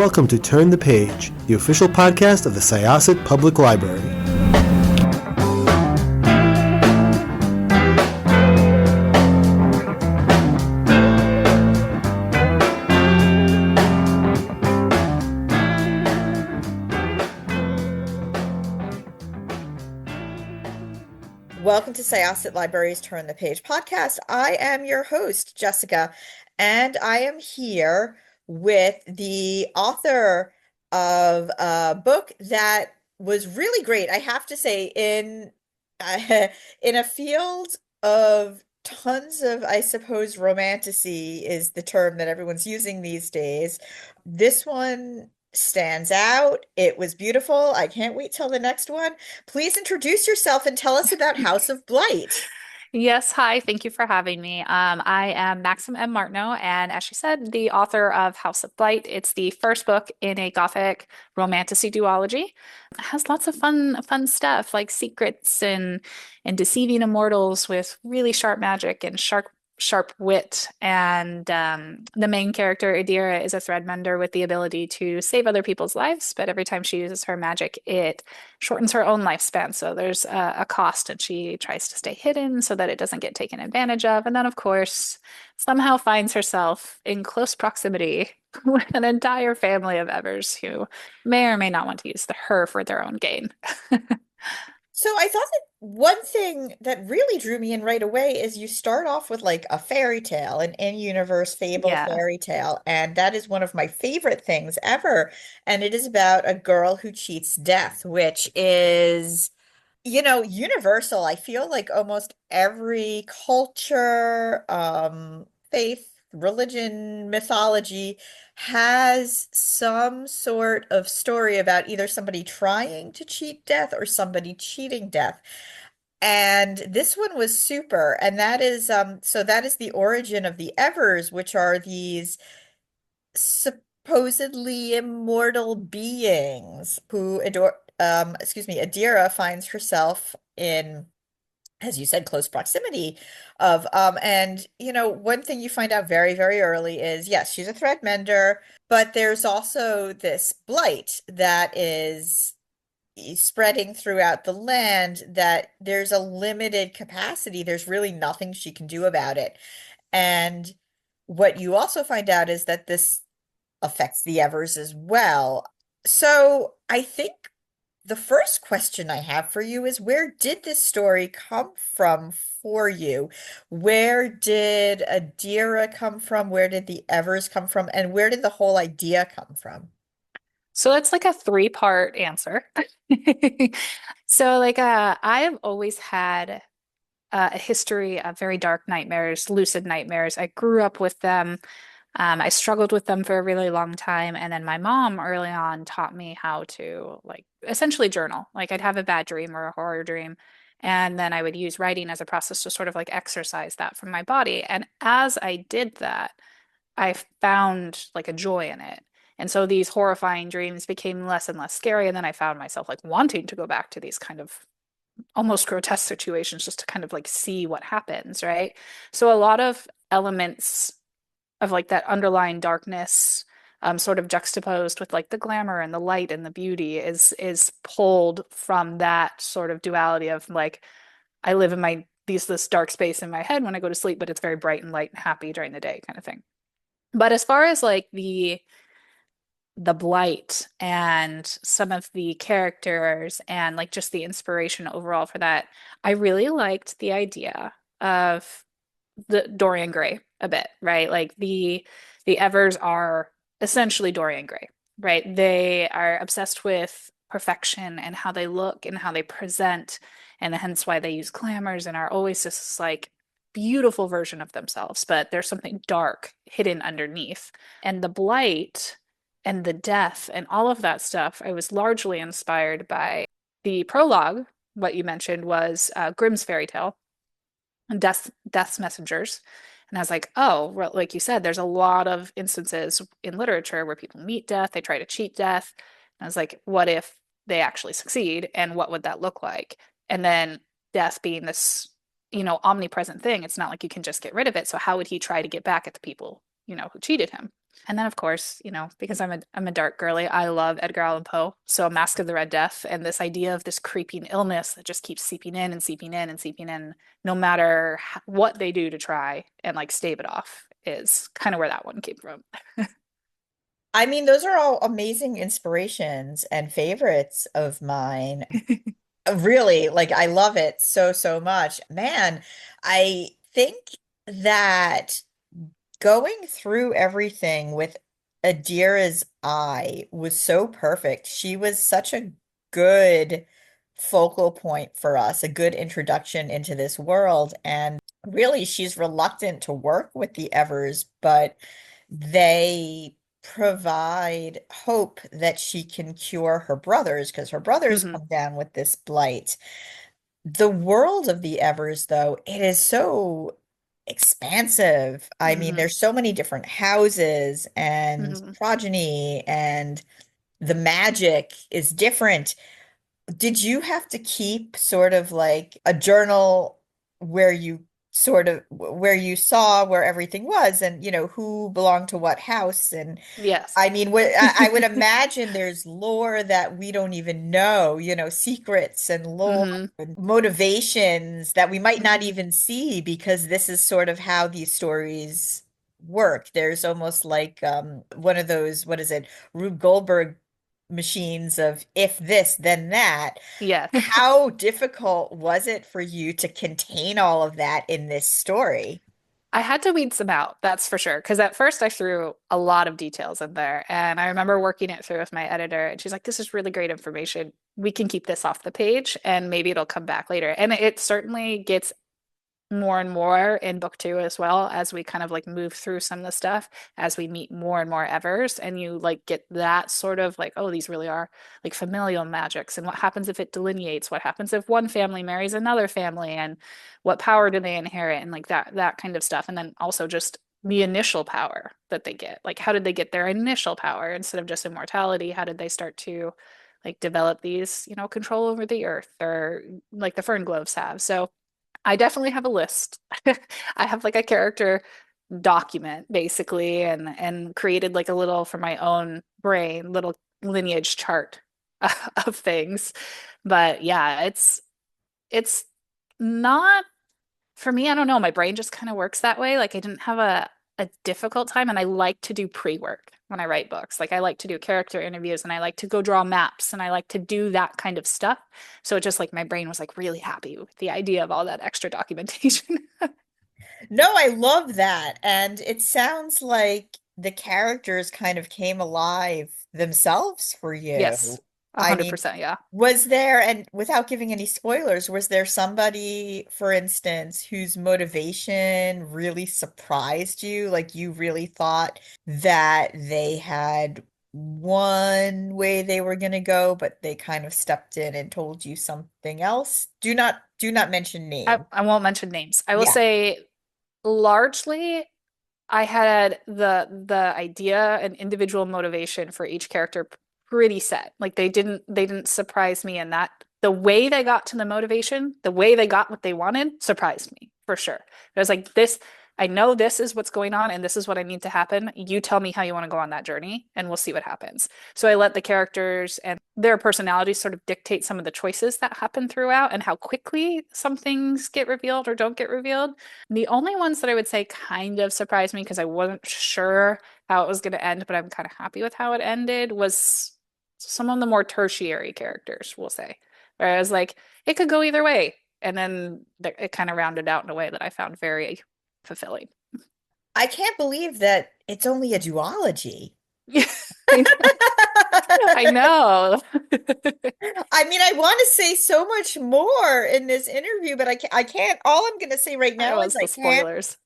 welcome to Turn the Page, the official podcast of the Syosset Public Library. Welcome to Syosset Library's Turn the Page podcast. I am your host, Jessica, and I am here with the author of a book that was really great, I have to say, in a field of tons of, I suppose, romantasy is the term that everyone's using these days. This one stands out. It was beautiful. I can't wait till the next one. Please introduce yourself and tell us about House of Blight. Yes, hi. Thank you for having me. I am Maxim M. Martineau, and as she said, the author of House of Blight. It's the first book in a Gothic romantasy duology. It has lots of fun stuff like secrets and deceiving immortals with really sharp magic and sharp wit. And the main character, Edira, is a threadmender with the ability to save other people's lives, but every time she uses her magic, it shortens her own lifespan. So there's a cost, and she tries to stay hidden so that it doesn't get taken advantage of. And then, of course, somehow finds herself in close proximity with an entire family of Evers who may or may not want to use her for their own gain. So I thought that one thing that really drew me in right away is you start off with like a fairy tale, an in-universe fable Yeah. fairy tale, and that is one of my favorite things ever. And it is about a girl who cheats death, which is, universal. I feel like almost every culture, faith, religion, mythology has some sort of story about either somebody trying to cheat death or somebody cheating death. And this one was super. And that is so that is the origin of the Evers, which are these supposedly immortal beings who Adira finds herself in, as you said, close proximity of. And one thing you find out very, very early is, yes, she's a thread mender, but there's also this blight that is spreading throughout the land, that there's a limited capacity. There's really nothing she can do about it. And what you also find out is that this affects the Evers as well. So I think the first question I have for you is, where did this story come from for you? Where did Adira come from? Where did the Evers come from? And where did the whole idea come from? So it's like a three-part answer. So I have always had a history of very dark nightmares, lucid nightmares. I grew up with them. I struggled with them for a really long time. And then my mom early on taught me how to essentially journal. Like I'd have a bad dream or a horror dream. And then I would use writing as a process to sort of like exercise that from my body. And as I did that, I found like a joy in it. And so these horrifying dreams became less and less scary. And then I found myself like wanting to go back to these kind of almost grotesque situations just to kind of like see what happens, right? So a lot of elements of like that underlying darkness, sort of juxtaposed with like the glamour and the light and the beauty is pulled from that sort of duality of like I live in this dark space in my head when I go to sleep, but it's very bright and light and happy during the day kind of thing. But as far as like the blight and some of the characters and like just the inspiration overall for that, I really liked the idea of the Dorian Gray a bit, right? Like the Evers are essentially Dorian Gray, right? They are obsessed with perfection and how they look and how they present, and hence why they use glamours and are always this like beautiful version of themselves, but there's something dark hidden underneath. And the blight and the death and all of that stuff, I was largely inspired by the prologue. What you mentioned was Grimm's fairy tale, Death's Messengers. And I was like, oh, well, like you said, there's a lot of instances in literature where people meet death, they try to cheat death. And I was like, what if they actually succeed? And what would that look like? And then death being this, omnipresent thing, it's not like you can just get rid of it. So how would he try to get back at the people, who cheated him? And then, of course, because I'm a dark girly, I love Edgar Allan Poe. So Mask of the Red Death and this idea of this creeping illness that just keeps seeping in and seeping in and seeping in, no matter what they do to try and like stave it off, is kind of where that one came from. I mean, those are all amazing inspirations and favorites of mine. Really, like I love it so, so much. Man, I think that going through everything with Adira's eye was so perfect. She was such a good focal point for us, a good introduction into this world. And really, she's reluctant to work with the Evers, but they provide hope that she can cure her brothers because her brothers Hmm. come down with this blight. The world of the Evers, though, it is so expansive. I mean, Hmm. there's so many different houses and Hmm. progeny, and the magic is different. Did you have to keep sort of like a journal where you where you saw where everything was and who belonged to what house? And Yes. I mean, I would imagine there's lore that we don't even know, secrets and lore Hmm. and motivations that we might not Hmm. even see because this is sort of how these stories work. There's almost like one of those, what is it, Rube Goldberg machines of if this, then that. Yeah. How difficult was it for you to contain all of that in this story? I had to weed some out, that's for sure. Because at first I threw a lot of details in there. And I remember working it through with my editor, and she's like, this is really great information. We can keep this off the page and maybe it'll come back later. And it certainly gets more and more in book two as well as we kind of like move through some of the stuff as we meet more and more Evers and you like get that sort of like, oh, these really are like familial magics and what happens if it delineates, what happens if one family marries another family and what power do they inherit and like that kind of stuff. And then also just the initial power that they get. Like how did they get their initial power instead of just immortality? How did they start to like develop these, control over the earth or like the Fern Gloves have? So I definitely have a list. I have like a character document basically and created like a little for my own brain, little lineage chart of things. But yeah, it's not for me, I don't know, my brain just kind of works that way. Like I didn't have a difficult time and I like to do pre-work when I write books. Like I like to do character interviews and I like to go draw maps and I like to do that kind of stuff. So it just like my brain was like really happy with the idea of all that extra documentation. No, I love that. And it sounds like the characters kind of came alive themselves for Yes, you. I mean, 100%, yeah. was there, and without giving any spoilers, was there somebody, for instance, whose motivation really surprised you? Like you really thought that they had one way they were going to go, but they kind of stepped in and told you something else? Do not mention name. I won't mention names. I will Yeah. say largely I had the idea and individual motivation for each character pretty set. Like they didn't surprise me in that the way they got to the motivation, the way they got what they wanted surprised me for sure. It was like this, I know this is what's going on and this is what I need to happen. You tell me how you want to go on that journey and we'll see what happens. So I let the characters and their personalities sort of dictate some of the choices that happen throughout and how quickly some things get revealed or don't get revealed. The only ones that I would say kind of surprised me because I wasn't sure how it was going to end, but I'm kind of happy with how it ended was some of the more tertiary characters, we'll say. Where I was like, it could go either way. And then it kind of rounded out in a way that I found very fulfilling. I can't believe that it's only a duology. Yeah, I know. I know. I mean, I want to say so much more in this interview, but I can't. All I'm going to say right I now is was the spoilers.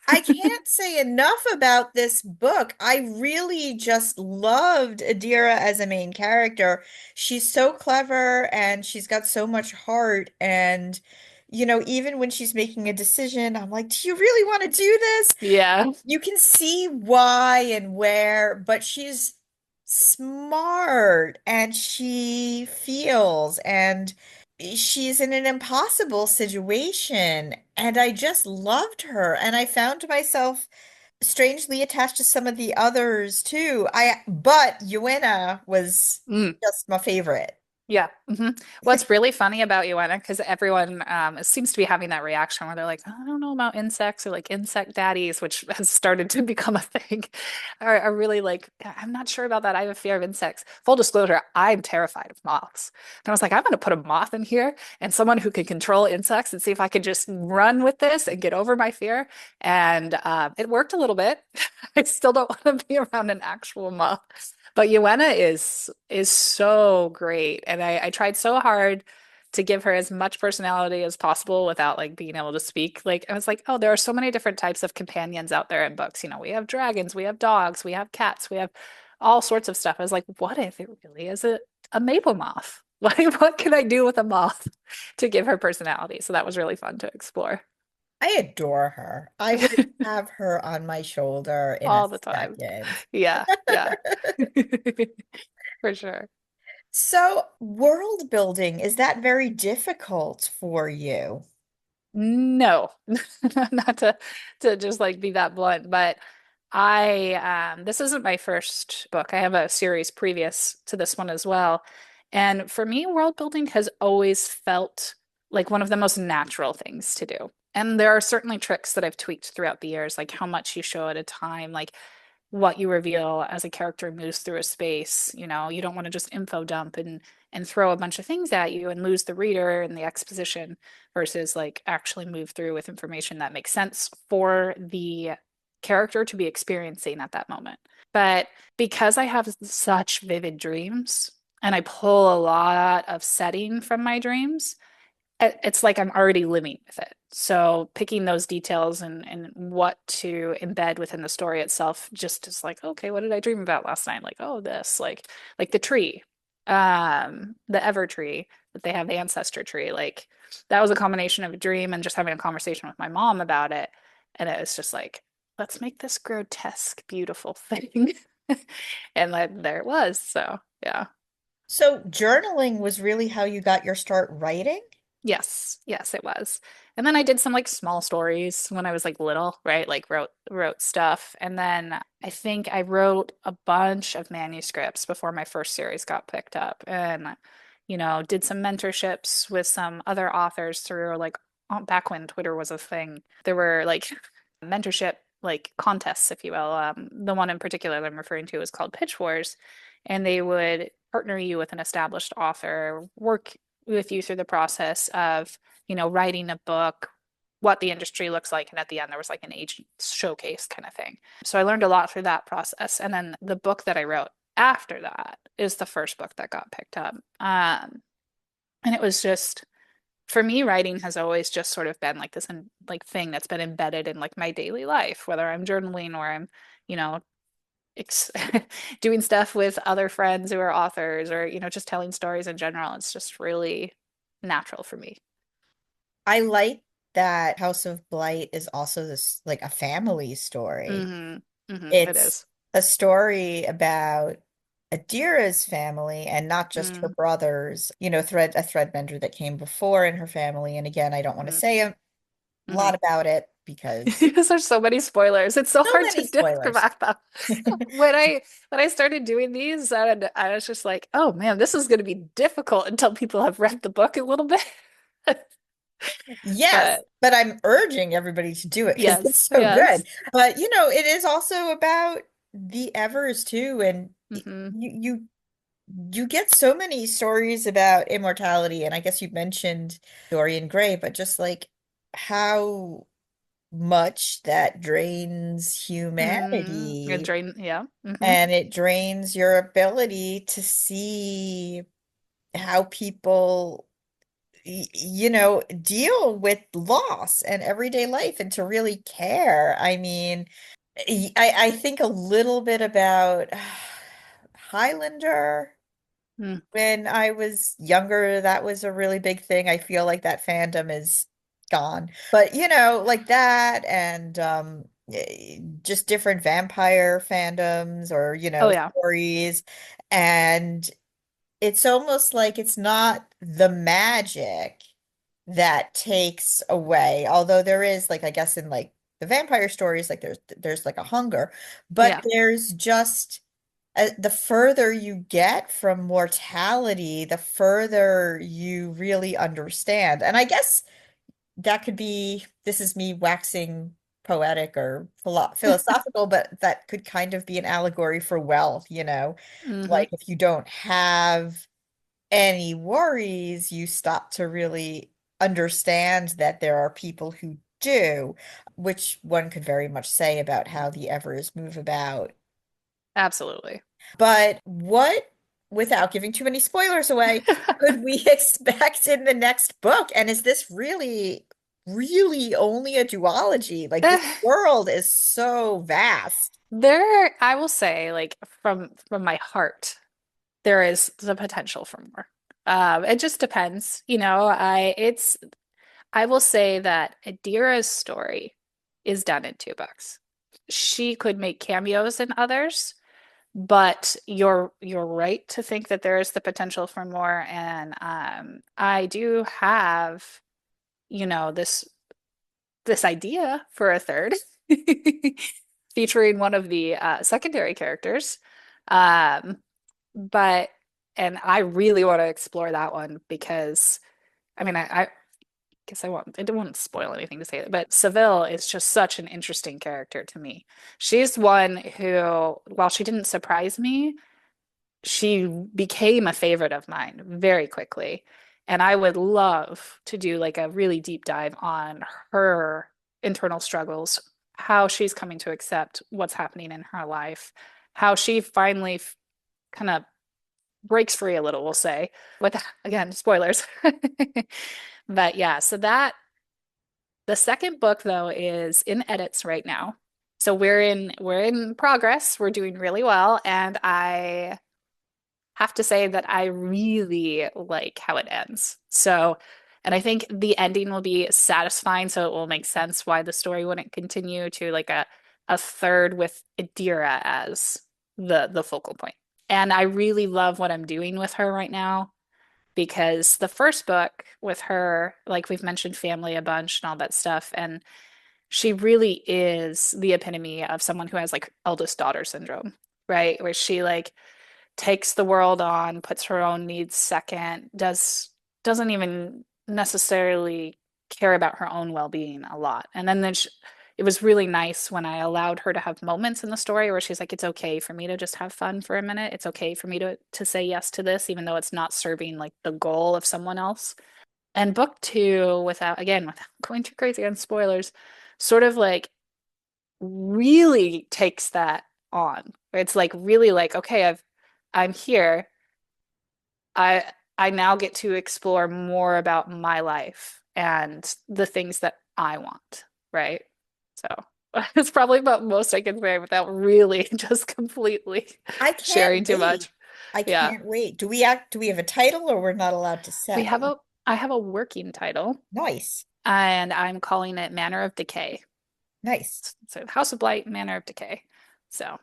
I can't say enough about this book. I really just loved Adira as a main character. She's so clever and she's got so much heart. And, even when she's making a decision, I'm like, do you really want to do this? Yeah. You can see why and where, but she's smart and she feels and she's in an impossible situation. And I just loved her. And I found myself strangely attached to some of the others too. But Yuena was Mm. just my favorite. Yeah. What's really funny about Ewana, because everyone seems to be having that reaction where they're like, I don't know about insects or like insect daddies, which has started to become a thing, are really like, I'm not sure about that. I have a fear of insects. Full disclosure, I'm terrified of moths. And I was like, I'm going to put a moth in here and someone who can control insects and see if I could just run with this and get over my fear. And it worked a little bit. I still don't want to be around an actual moth. But Yewena is so great. And I tried so hard to give her as much personality as possible without like being able to speak. Like I was like, oh, there are so many different types of companions out there in books. You know, we have dragons, we have dogs, we have cats, we have all sorts of stuff. I was like, what if it really is a maple moth? What can I do with a moth to give her personality? So that was really fun to explore. I adore her. I would have her on my shoulder in a All the time. second. Yeah, yeah. For sure. So, world building, is that very difficult for you? No, not to just like be that blunt, but I this isn't my first book. I have a series previous to this one as well. And for me, world building has always felt like one of the most natural things to do. And there are certainly tricks that I've tweaked throughout the years, like how much you show at a time, like what you reveal as a character moves through a space. You know, you don't want to just info dump and throw a bunch of things at you and lose the reader and the exposition versus like actually move through with information that makes sense for the character to be experiencing at that moment. But because I have such vivid dreams and I pull a lot of setting from my dreams, it's like I'm already living with it. So picking those details and what to embed within the story itself just is like, okay, what did I dream about last night? Like, oh, this, like the tree, the ever tree that they have, the ancestor tree. Like that was a combination of a dream and just having a conversation with my mom about it. And it was just like, let's make this grotesque, beautiful thing. And like, there it was. So yeah. So, journaling was really how you got your start writing? Yes, yes, it was. And then I did some like small stories when I was like little, right? Like wrote stuff. And then I think I wrote a bunch of manuscripts before my first series got picked up. And, you know, did some mentorships with some other authors through like back when Twitter was a thing. There were like mentorship like contests, if you will. The one in particular that I'm referring to is called Pitch Wars, and they would partner you with an established author, work with you through the process of, you know, writing a book, what the industry looks like, and at the end there was like an agent showcase kind of thing. So I learned a lot through that process, and then the book that I wrote after that is the first book that got picked up. And it was just for me, writing has always just sort of been like this like thing that's been embedded in like my daily life, whether I'm journaling or I'm, you know, ex doing stuff with other friends who are authors or, you know, just telling stories in general. It's just really natural for me. I like that House of Blight is also this like a family story. It It's is. a story about Adira's family and not just her Mm, brothers, you know, a thread mender that came before in her family. And again, I don't want to mm, say a mm. lot about it because There's so many spoilers. It's so so hard to many disconnect spoilers. them. When I started doing these, and I was just like, oh man, this is going to be difficult until people have read the book a little bit. Yes, But but I'm urging everybody to do it because it's yes, so yes. good. But you know, it is also about the Evers too, and Hmm. you get so many stories about immortality, and I guess you mentioned Dorian Gray, but just like how much that drains It humanity drain, yeah. and it drains your ability to see how people you know, deal with loss and everyday life and to really care. I mean, I think a little bit about Highlander. Mm, When I was younger, that was a really big thing. I feel like that fandom is gone. But you know, like that and just different vampire fandoms or, you oh know, yeah. stories. And it's almost like it's not the magic that takes away, although there is like I guess in like the vampire stories, like there's like a hunger, but Yeah. there's just the further you get from mortality, the further you really understand. And I guess that could be, this is me waxing poetic or philosophical, but that could kind of be an allegory for wealth, Hmm. like if you don't have any worries, you stop to really understand that there are people who do, which one could very much say about how the Evers move about. Absolutely. But what, without giving too many spoilers away, could we expect in the next book? And is this really, really only a duology? Like this world is so vast. There, I will say, like from my heart, there is the potential for more. It just depends, I will say that Adira's story is done in 2 books. She could make cameos in others, but you're right to think that there is the potential for more. And I do have, this idea for a third featuring one of the secondary characters. Um, but and I really want to explore that one because I mean I guess I don't want to spoil anything to say it, but Seville is just such an interesting character to me. She's one who, while she didn't surprise me, she became a favorite of mine very quickly. And I would love to do like a really deep dive on her internal struggles, how she's coming to accept what's happening in her life, how she finally kind of breaks free a little, we'll say, with again, spoilers. But yeah, so that the second book though is in edits right now. So we're in progress. We're doing really well, and I have to say that I really like how it ends. So, and I think the ending will be satisfying, so it will make sense why the story wouldn't continue to like a third with Edira as the focal point. And I really love what I'm doing with her right now because the first book with her, like we've mentioned family a bunch and all that stuff, and she really is the epitome of someone who has like eldest daughter syndrome, right? Where she like takes the world on, puts her own needs second, doesn't even necessarily care about her own well-being a lot. And then it was really nice when I allowed her to have moments in the story where she's like, it's okay for me to just have fun for a minute. It's okay for me to say yes to this, even though it's not serving like the goal of someone else. And book two, without going too crazy on spoilers, sort of like really takes that on. It's like really like, okay, I'm here. I I now get to explore more about my life and the things that I want, right? So it's probably about most I can say without really just completely I can't sharing too wait. much. I Yeah. can't wait. Do we have a title or we're not allowed to We have say? a I have a working title Nice. and I'm calling it Manner of Decay. Nice. So House of Blight, Manner of Decay. So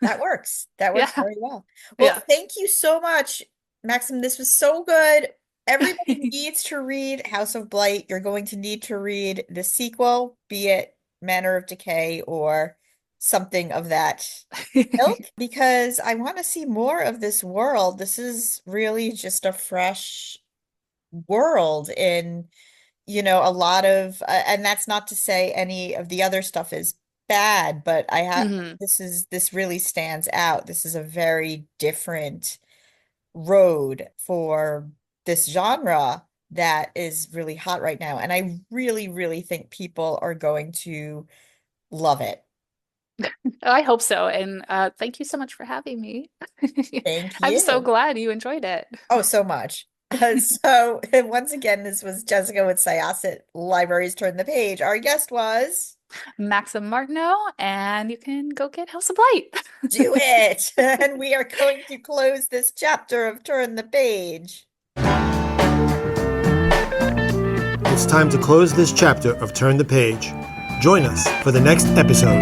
That works. That works yeah. very well. Well, Yeah. thank you so much, Maxim. This was so good. Everybody needs to read House of Blight. You're going to need to read the sequel, be it Manner of Decay or something of that ilk, because I want to see more of this world. This is really just a fresh world in a lot of and that's not to say any of the other stuff is bad, but Hmm. this really stands out. This is a very different road for this genre that is really hot right now, and I really, really think people are going to love it. I hope so. And thank you so much for having me. Thank I'm so you. glad you enjoyed it. Oh, so much. So once again, this was Jessica with Syosset Libraries Turn the Page. Our guest was Maxim Martineau, and you can go get House of Blight. Do It. And we are going to close this chapter of Turn the Page. It's time to close this chapter of Turn the Page. Join us for the next episode.